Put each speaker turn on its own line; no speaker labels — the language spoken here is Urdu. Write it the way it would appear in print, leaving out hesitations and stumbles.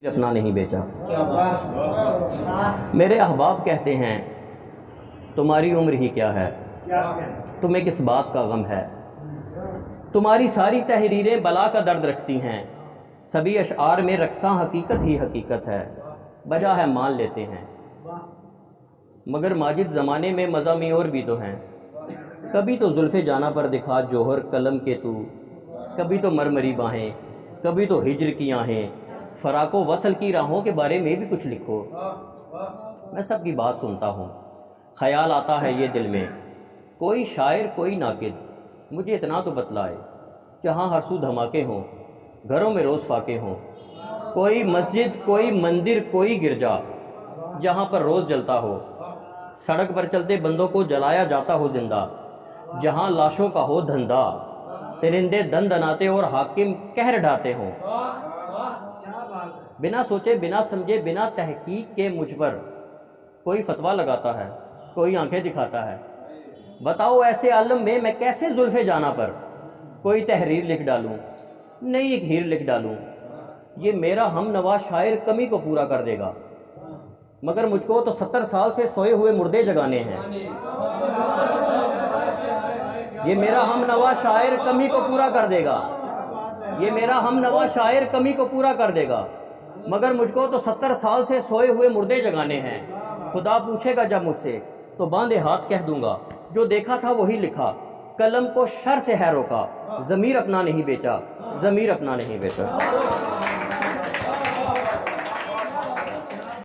اپنا نہیں بیچا۔ میرے احباب کہتے ہیں تمہاری عمر ہی کیا ہے، تمہیں کس بات کا غم ہے، تمہاری ساری تحریریں بلا کا درد رکھتی ہیں، سبھی اشعار میں رقصاں حقیقت ہی حقیقت ہے، بجا ہے مان لیتے ہیں، مگر ماجد زمانے میں مضامیں اور بھی تو ہیں، کبھی تو زلف جانا پر دکھا جوہر قلم کے تو، کبھی تو مرمری باہیں، کبھی تو ہجر کی آہیں، فراق و وصل کی راہوں کے بارے میں بھی کچھ لکھو۔ میں سب کی بات سنتا ہوں، خیال آتا ہے یہ دل میں، کوئی شاعر کوئی ناقد مجھے اتنا تو بتلائے، جہاں ہر سو دھماکے ہوں، گھروں میں روز فاقے ہوں، کوئی مسجد کوئی مندر کوئی گرجا جہاں پر روز جلتا ہو، سڑک پر چلتے بندوں کو جلایا جاتا ہو زندہ، جہاں لاشوں کا ہو دھندا، ترندے دن دناتے اور حاکم قہر ڈھاتے ہوں، بنا سوچے بنا سمجھے بنا تحقیق کے مجھ پر کوئی فتویٰ لگاتا ہے، کوئی آنکھیں دکھاتا ہے، بتاؤ ایسے عالم میں میں کیسے زلف جانا پر کوئی تحریر لکھ ڈالوں، نئی ایک ہیر لکھ ڈالوں۔ یہ میرا ہم نوا شاعر کمی کو پورا کر دے گا، مگر مجھ کو تو 70 سال سے سوئے ہوئے مردے جگانے ہیں۔ یہ میرا ہم نوا شاعر کمی کو پورا کر دے گا، یہ میرا ہم نوا شاعر کمی کو پورا کر دے گا، مگر مجھ کو تو 70 سال سے سوئے ہوئے مردے جگانے ہیں۔ خدا پوچھے گا جب مجھ سے تو باندھے ہاتھ کہہ دوں گا، جو دیکھا تھا وہی لکھا، قلم کو شر سے ہے روکا، ضمیر اپنا نہیں بیچا، ضمیر اپنا نہیں بیچا۔